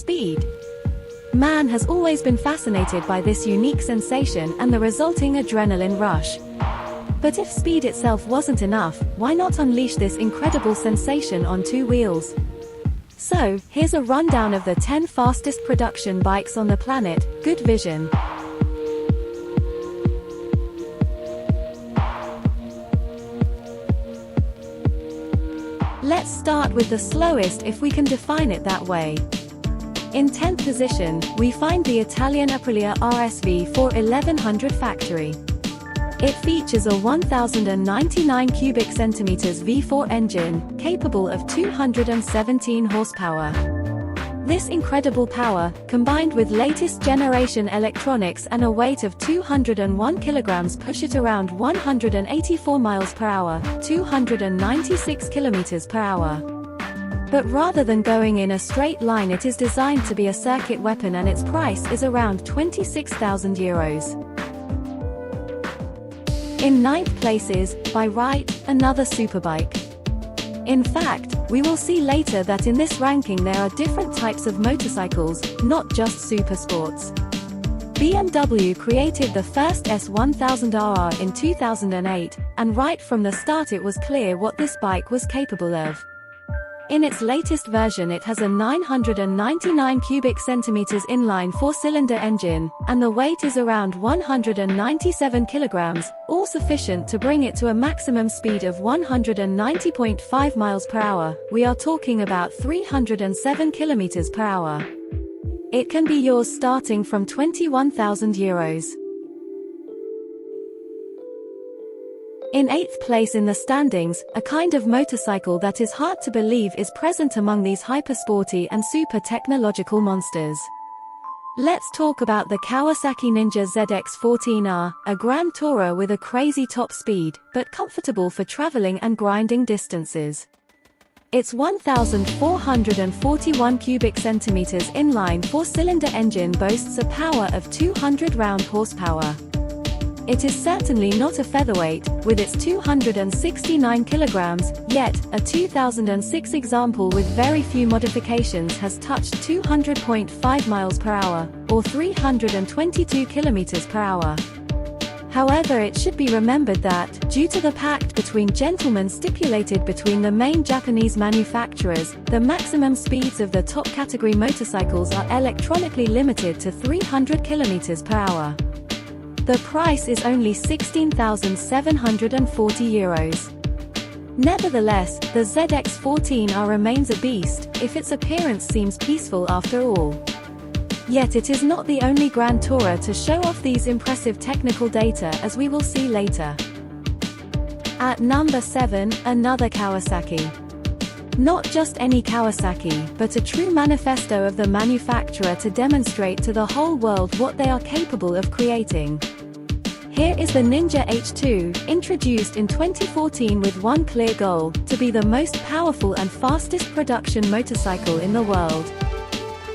speed. Man has always been fascinated by this unique sensation and the resulting adrenaline rush. But if speed itself wasn't enough, why not unleash this incredible sensation on two wheels? So, here's a rundown of the 10 fastest production bikes on the planet. Good vision. Let's start with the slowest, if we can define it that way. In 10th position, we find the Italian Aprilia RSV 1100 factory. It features a 1099 cubic centimeters V4 engine, capable of 217 horsepower. This incredible power, combined with latest generation electronics and a weight of 201 kilograms, push it around 184 miles per hour, 296 kilometers per hour. But rather than going in a straight line, it is designed to be a circuit weapon, and its price is around €26,000. In 9th place is, by right, another superbike. In fact, we will see later that in this ranking there are different types of motorcycles, not just supersports. BMW created the first S1000RR in 2008, and right from the start it was clear what this bike was capable of. In its latest version, it has a 999 cubic centimeters inline four-cylinder engine, and the weight is around 197 kilograms, all sufficient to bring it to a maximum speed of 190.5 miles per hour. We are talking about 307 kilometers per hour. It can be yours starting from €21,000. In 8th place in the standings, a kind of motorcycle that is hard to believe is present among these hypersporty and super technological monsters. Let's talk about the Kawasaki Ninja ZX-14R, a Grand Tourer with a crazy top speed, but comfortable for traveling and grinding distances. Its 1,441 cubic centimeters inline four-cylinder engine boasts a power of 200 round horsepower. It is certainly not a featherweight, with its 269 kilograms, yet, a 2006 example with very few modifications has touched 200.5 miles per hour, or 322 kilometers per hour. However, it should be remembered that, due to the pact between gentlemen stipulated between the main Japanese manufacturers, the maximum speeds of the top category motorcycles are electronically limited to 300 kilometers per hour. The price is only €16,740. Nevertheless, the ZX-14R remains a beast, if its appearance seems peaceful after all. Yet it is not the only Grand Tourer to show off these impressive technical data, as we will see later. At number 7, another Kawasaki. Not just any Kawasaki, but a true manifesto of the manufacturer to demonstrate to the whole world what they are capable of creating. Here is the Ninja H2, introduced in 2014 with one clear goal: to be the most powerful and fastest production motorcycle in the world.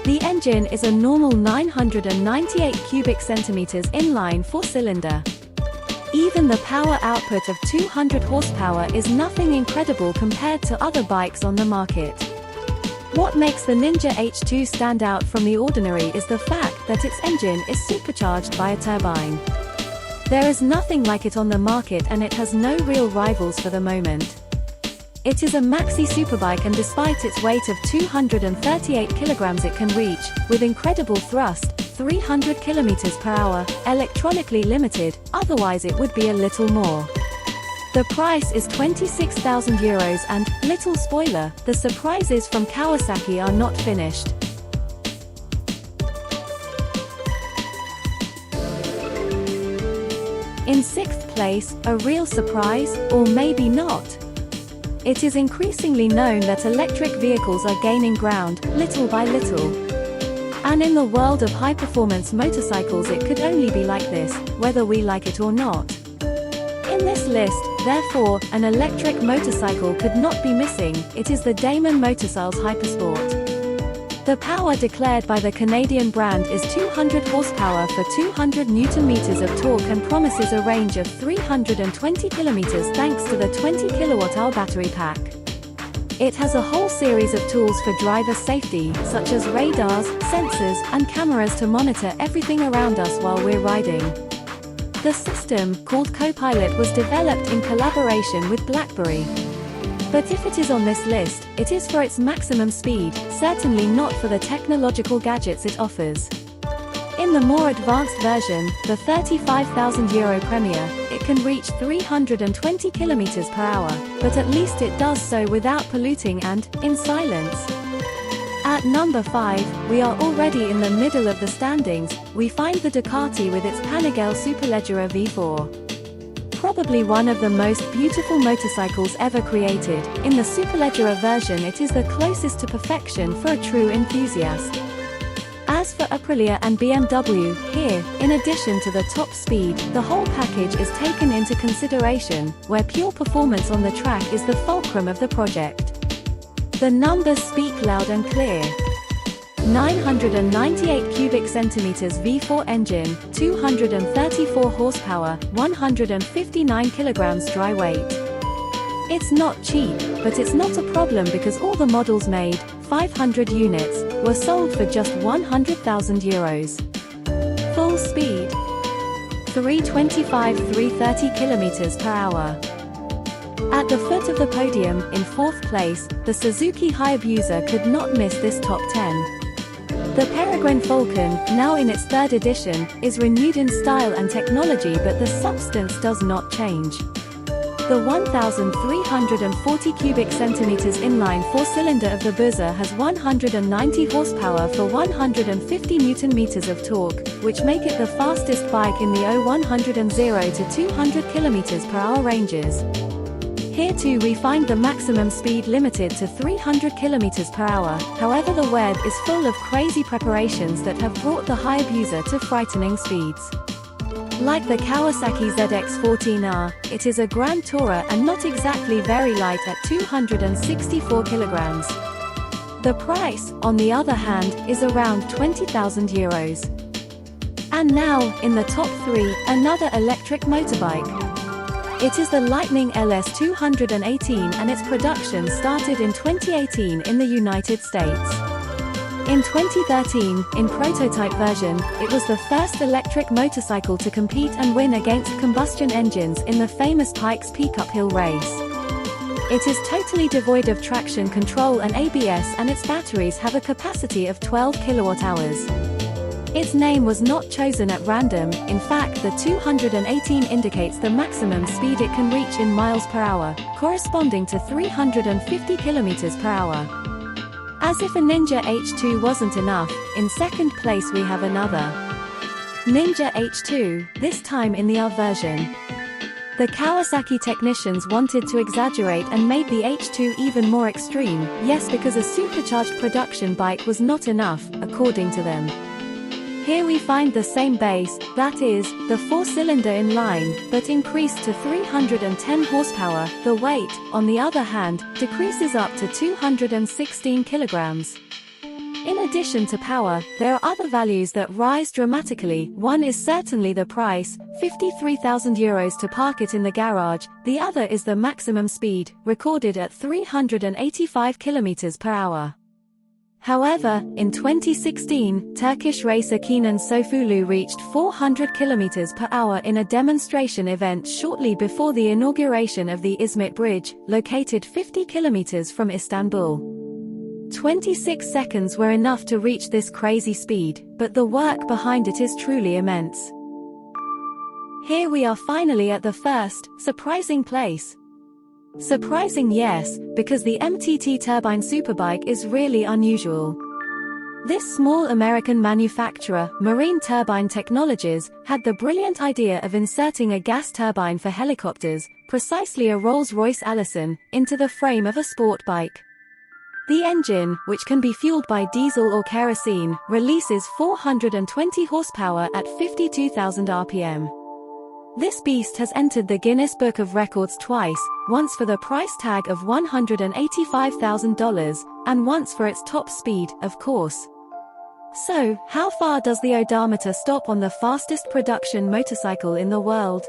The engine is a normal 998 cubic centimeters inline four-cylinder. Even the power output of 200 horsepower is nothing incredible compared to other bikes on the market. What makes the Ninja H2 stand out from the ordinary is the fact that its engine is supercharged by a turbine. There is nothing like it on the market, and it has no real rivals for the moment. It is a maxi superbike, and despite its weight of 238 kilograms it can reach, with incredible thrust, 300 kilometers per hour, electronically limited, otherwise it would be a little more. The price is €26,000, and, little spoiler, the surprises from Kawasaki are not finished. In 6th place, a real surprise, or maybe not. It is increasingly known that electric vehicles are gaining ground, little by little. And in the world of high-performance motorcycles it could only be like this, whether we like it or not. In this list, therefore, an electric motorcycle could not be missing. It is the Damon Motorcycles Hypersport. The power declared by the Canadian brand is 200 horsepower for 200 Nm of torque and promises a range of 320 km thanks to the 20 kWh battery pack. It has a whole series of tools for driver safety, such as radars, sensors, and cameras to monitor everything around us while we're riding. The system, called Copilot, was developed in collaboration with BlackBerry. But if it is on this list, it is for its maximum speed, certainly not for the technological gadgets it offers. In the more advanced version, the €35,000 Premier, it can reach 320 km per hour, but at least it does so without polluting and, in silence. At number 5, we are already in the middle of the standings. We find the Ducati with its Panigale Superleggera V4. Probably one of the most beautiful motorcycles ever created. In the Superleggera version, it is the closest to perfection for a true enthusiast. As for Aprilia and BMW, here, in addition to the top speed, the whole package is taken into consideration, where pure performance on the track is the fulcrum of the project. The numbers speak loud and clear. 998 cubic centimeters V4 engine, 234 horsepower, 159 kilograms dry weight. It's not cheap, but it's not a problem because all the models made, 500 units, were sold for just €100,000. Full speed 325-330 km per hour. At the foot of the podium, in 4th place, the Suzuki Hayabusa could not miss this top 10. The Peregrine Falcon, now in its 3rd edition, is renewed in style and technology, but the substance does not change. The 1,340 cubic centimeters inline 4-cylinder of the Busa has 190 horsepower for 150 Nm of torque, which make it the fastest bike in the 0 to 200 km per hour ranges. Here too we find the maximum speed limited to 300 km per hour, however the web is full of crazy preparations that have brought the Hayabusa to frightening speeds. Like the Kawasaki ZX-14R, it is a Grand Tourer and not exactly very light at 264 kilograms. The price, on the other hand, is around €20,000. And now, in the top 3, another electric motorbike. It is the Lightning LS 218 and its production started in 2018 in the United States. In 2013, in prototype version, it was the first electric motorcycle to compete and win against combustion engines in the famous Pikes Peak uphill race. It is totally devoid of traction control and ABS, and its batteries have a capacity of 12 kilowatt-hours. Its name was not chosen at random. In fact, the 218 indicates the maximum speed it can reach in miles per hour, corresponding to 350 kilometers per hour. As if a Ninja H2 wasn't enough, in 2nd place we have another Ninja H2, this time in the R version. The Kawasaki technicians wanted to exaggerate and made the H2 even more extreme, yes, because a supercharged production bike was not enough, according to them. Here we find the same base, that is, the 4-cylinder inline, but increased to 310 horsepower. The weight, on the other hand, decreases up to 216 kilograms. In addition to power, there are other values that rise dramatically. One is certainly the price, €53,000 to park it in the garage. The other is the maximum speed, recorded at 385 kilometers per hour. However, in 2016, Turkish racer Kenan Sofulu reached 400 km per hour in a demonstration event shortly before the inauguration of the Izmit Bridge, located 50 km from Istanbul. 26 seconds were enough to reach this crazy speed, but the work behind it is truly immense. Here we are finally at the first, surprising place. Surprising, yes, because the MTT turbine superbike is really unusual. This small American manufacturer, Marine Turbine Technologies, had the brilliant idea of inserting a gas turbine for helicopters, precisely a Rolls-Royce Allison, into the frame of a sport bike. The engine, which can be fueled by diesel or kerosene, releases 420 horsepower at 52,000 RPM. This beast has entered the Guinness Book of Records twice, once for the price tag of $185,000, and once for its top speed, of course. So, how far does the odometer stop on the fastest production motorcycle in the world?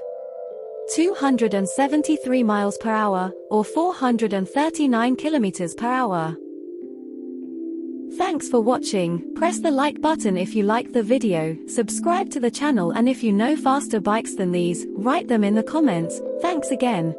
273 miles per hour, or 439 kilometers per hour. Thanks for watching. Press the like button if you liked the video, subscribe to the channel, and if you know faster bikes than these, write them in the comments. Thanks again.